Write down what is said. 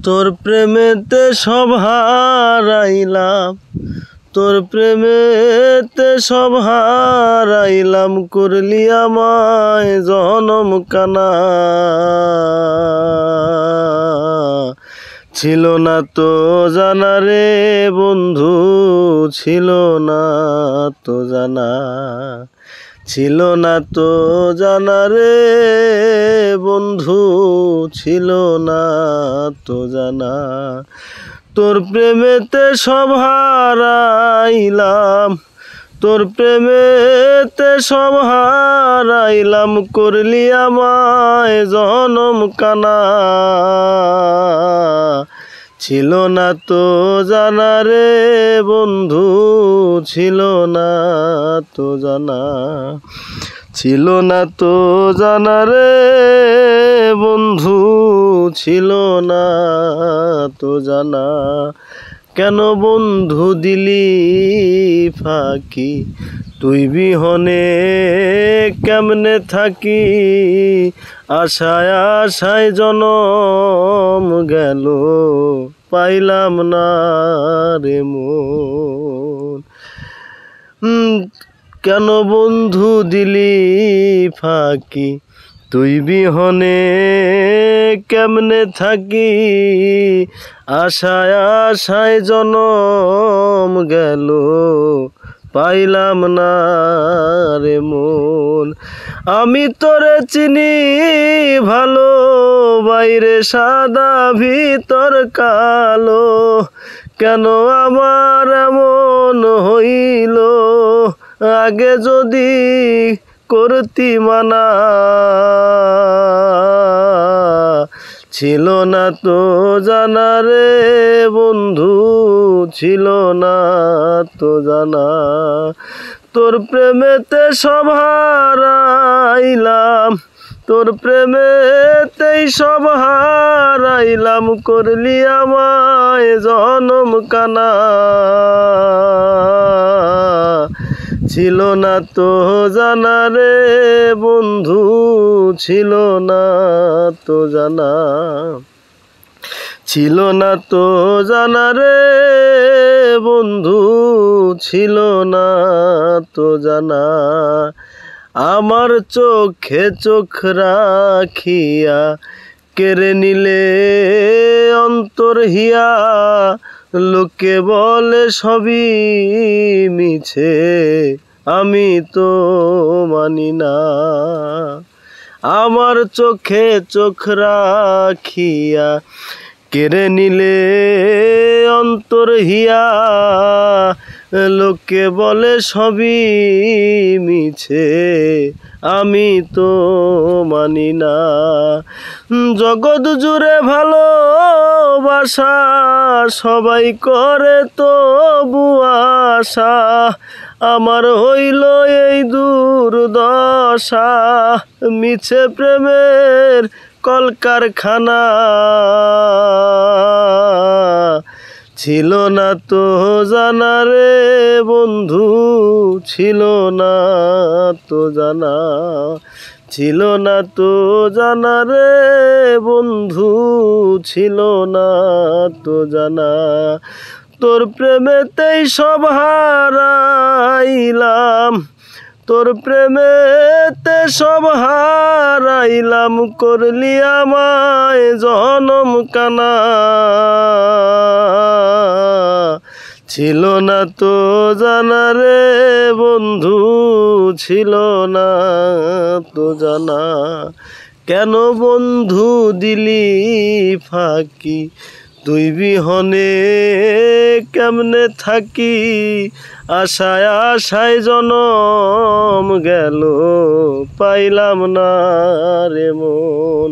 তোর প্রেমেতে সব হারাইলাম, তোর প্রেমেতে সব হারাইলাম, করলি আমায় জনম কানা। ছিল না তো জানা রে বন্ধু, ছিল না তো জানা, ছিল না তো জানা রে বন্ধু, ছিল না তো জানা। তোর প্রেমেতে সব হারাইলাম, তোর প্রেমেতে সব হারাইলাম, করলি আমায় জনম কানা। ছিল না তো জানা রে বন্ধু, ছিল না তো জানা, ছিল না তো জানা রে বন্ধু, ছিল না তো জানা। কেন বন্ধু দিলি ফাঁকি, তুই বিহনে কেমনে থাকি, আশায় আশায় জনম গেল, পাইলাম না রে মন। কেন বন্ধু দিলি ফাঁকি, তুই বিহনে কেমনে থাকি, আশায় আশায় জনম গেল, পাইলাম না রে মন। আমি তোরে চিনি ভালো, বাইরে সাদা ভিতর কালো, কেন আমার এমন হইল, আগে যদি করতি মানা। ছিল না তো জানা রে বন্ধু, ছিল না তো জানা। তোর প্রেমেতে সব হারাইলাম, তোর প্রেমেতেই সব হারাইলাম, করলি আমায় জনম কানা। ছিল না তো জানা রে বন্ধু, ছিল না তো জানা, ছিল না তো জানা রে বন্ধু, ছিল না তো জানা। আমার চোখে চোখ রাখিয়া কেড়ে নিলে অন্তর হিয়া, লোকে বলে সবই মিছে, আমি তো মানি না। আমার চোখে চোখ রাখিয়া কেড়ে নিলে অন্তর হিয়া, লোকে বলে সবই মিছে, আমি তো মানি না। জগৎ জুড়ে ভালোবাসা সবাই করে তো বুয়াশা, আমার হইল এই দুর্দশা, মিছে প্রেমের কলকারখানা। ছিল না তো জানা রে বন্ধু, ছিল না তো জানা, ছিল না তো জানা রে বন্ধু, ছিল না তো জানা। তোর প্রেমেতেই সব হারাইলাম, তোর প্রেমেতে সব হারাইলাম, করলি আমায় জনম কানা। ছিল না তো জানা রে বন্ধু, ছিল না তো জানা। কেন বন্ধু দিলি ফাঁকি, তুই বিহনে কেমনে থাকি, আশায় আশায় জনম গেল, পাইলাম না রে মন।